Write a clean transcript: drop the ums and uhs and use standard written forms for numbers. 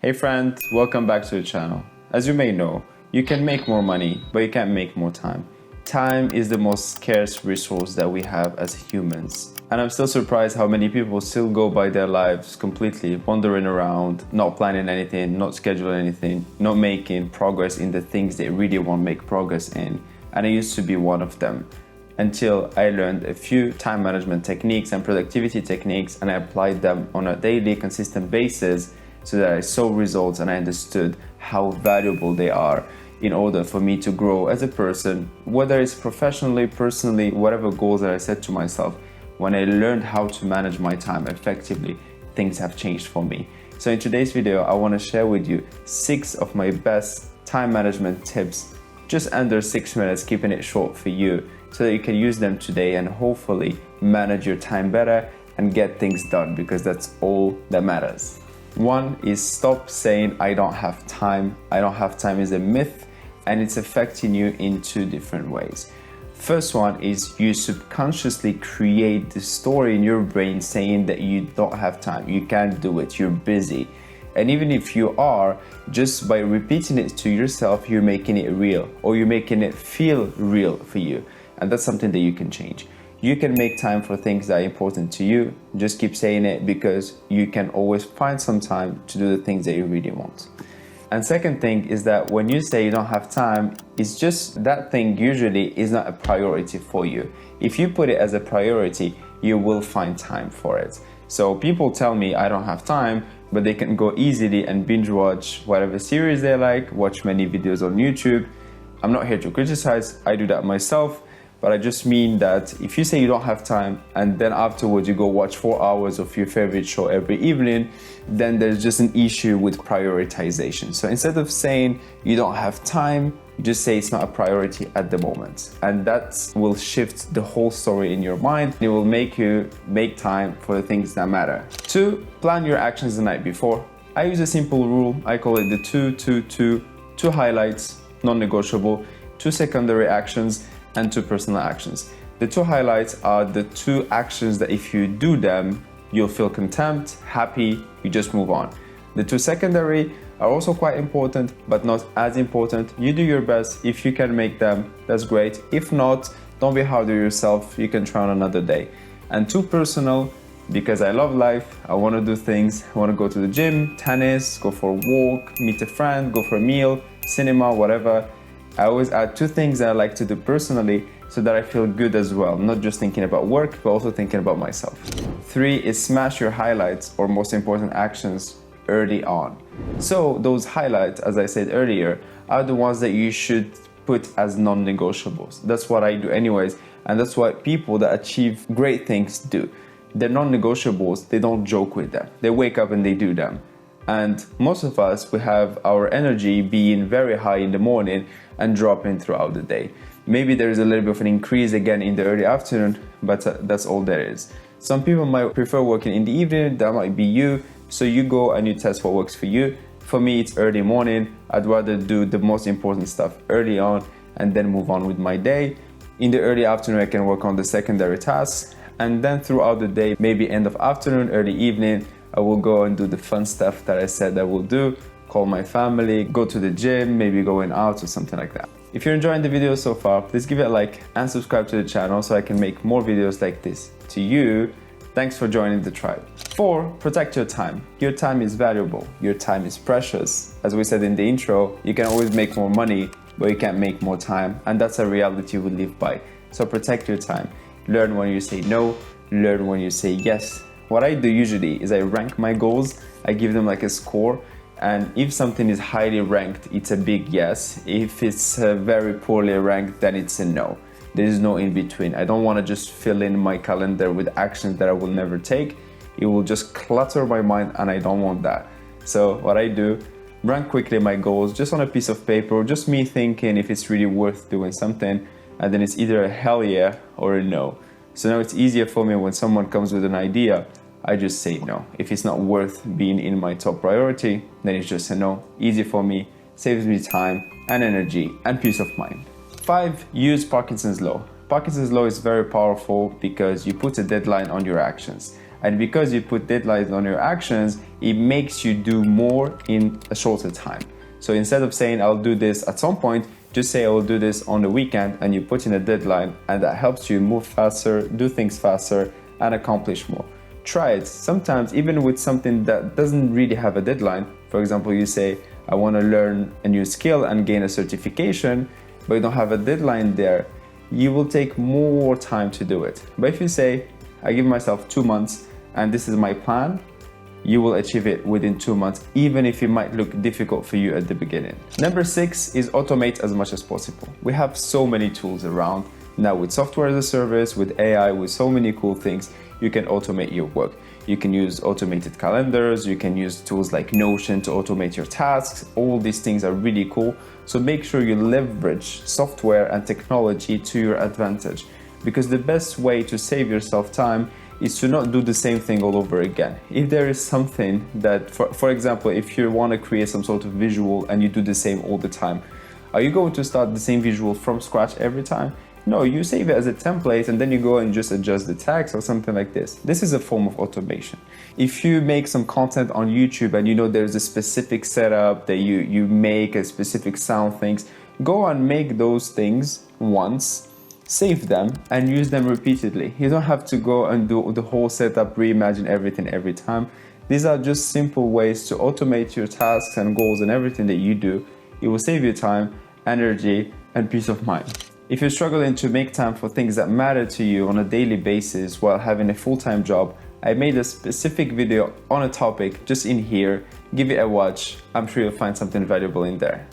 Hey friend, welcome back to the channel. As you may know, you can make more money, but you can't make more time. Time is the most scarce resource that we have as humans. And I'm still surprised how many people still go by their lives completely wandering around, not planning anything, not scheduling anything, not making progress in the things they really want to make progress in. And I used to be one of them until I learned a few time management techniques and productivity techniques, and I applied them on a daily, consistent basis so that I saw results and I understood how valuable they are in order for me to grow as a person, whether it's professionally, personally, whatever goals that I set to myself. When I learned how to manage my time effectively, things have changed for me. So in today's video, I want to share with you 6 of my best time management tips, just under 6 minutes, keeping it short for you, so that you can use them today and hopefully manage your time better and get things done, because that's all that matters. One is stop saying I don't have time. I don't have time is a myth, and it's affecting you in 2 different ways. First one is you subconsciously create the story in your brain saying that you don't have time, you can't do it, you're busy. And even if you are, just by repeating it to yourself, you're making it real, or you're making it feel real for you. And that's something that you can change. You can make time for things that are important to you. Just keep saying it, because you can always find some time to do the things that you really want. And second thing is that when you say you don't have time, it's just that thing usually is not a priority for you. If you put it as a priority, you will find time for it. So people tell me I don't have time, but they can go easily and binge watch whatever series they like, watch many videos on YouTube. I'm not here to criticize, I do that myself. But I just mean that if you say you don't have time and then afterwards you go watch 4 hours of your favorite show every evening, then there's just an issue with prioritization. So instead of saying you don't have time, you just say it's not a priority at the moment. And that will shift the whole story in your mind. It will make you make time for the things that matter. 2, plan your actions the night before. I use a simple rule. I call it the 2-2-2. 2 highlights, non-negotiable, 2 secondary actions, and 2 personal actions. The 2 highlights are the 2 actions that if you do them, you'll feel content, happy, you just move on. The 2 secondary are also quite important, but not as important. You do your best. If you can make them, that's great. If not, don't be hard on yourself. You can try on another day. And 2 personal, because I love life, I want to do things. I want to go to the gym, tennis, go for a walk, meet a friend, go for a meal, cinema, whatever. I always add 2 things that I like to do personally so that I feel good as well, not just thinking about work, but also thinking about myself. 3 is smash your highlights or most important actions early on. So those highlights, as I said earlier, are the ones that you should put as non-negotiables. That's what I do anyways, and that's what people that achieve great things do. They're non-negotiables, they don't joke with them. They wake up and they do them. And most of us, we have our energy being very high in the morning and dropping throughout the day. Maybe there is a little bit of an increase again in the early afternoon, but that's all there is. Some people might prefer working in the evening, that might be you. So you go and you test what works for you. For me, it's early morning. I'd rather do the most important stuff early on and then move on with my day. In the early afternoon, I can work on the secondary tasks. And then throughout the day, maybe end of afternoon, early evening, I will go and do the fun stuff that I said I will do, call my family, go to the gym, maybe going out or something like that. If you're enjoying the video so far, please give it a like and subscribe to the channel so I can make more videos like this to you. Thanks for joining the tribe. 4, protect your time. Your time is valuable. Your time is precious. As we said in the intro, you can always make more money, but you can't make more time. And that's a reality we live by. So protect your time. Learn when you say no, learn when you say yes. What I do usually is I rank my goals, I give them like a score, and if something is highly ranked, it's a big yes. If it's very poorly ranked, then it's a no. There is no in between. I don't want to just fill in my calendar with actions that I will never take. It will just clutter my mind, and I don't want that. So what I do, rank quickly my goals just on a piece of paper, just me thinking if it's really worth doing something, and then it's either a hell yeah or a no. So now it's easier for me when someone comes with an idea, I just say no. If it's not worth being in my top priority, then it's just a no. Easy for me, saves me time and energy and peace of mind. 5, use Parkinson's law. Parkinson's law is very powerful because you put a deadline on your actions. And because you put deadlines on your actions, it makes you do more in a shorter time. So instead of saying I'll do this at some point, just say I will do this on the weekend, and you put in a deadline, and that helps you move faster, do things faster, and accomplish more. Try it. Sometimes even with something that doesn't really have a deadline, for example, you say I want to learn a new skill and gain a certification, but you don't have a deadline there, you will take more time to do it. But if you say I give myself 2 months and this is my plan, you will achieve it within 2 months, even if it might look difficult for you at the beginning. Number 6 is automate as much as possible. We have so many tools around now with software as a service, with AI, with so many cool things. You can automate your work. You can use automated calendars, you can use tools like Notion to automate your tasks. All these things are really cool. So make sure you leverage software and technology to your advantage, because the best way to save yourself time is to not do the same thing all over again. If there is something that, for example, if you want to create some sort of visual and you do the same all the time, are you going to start the same visual from scratch every time? No, you save it as a template and then you go and just adjust the text or something like this. This is a form of automation. If you make some content on YouTube and you know there's a specific setup that you make, a specific sound things, go and make those things once, save them and use them repeatedly. You don't have to go and do the whole setup, reimagine everything every time. These are just simple ways to automate your tasks and goals and everything that you do. It will save you time, energy, and peace of mind. If you're struggling to make time for things that matter to you on a daily basis while having a full-time job, I made a specific video on a topic just in here. Give it a watch. I'm sure you'll find something valuable in there.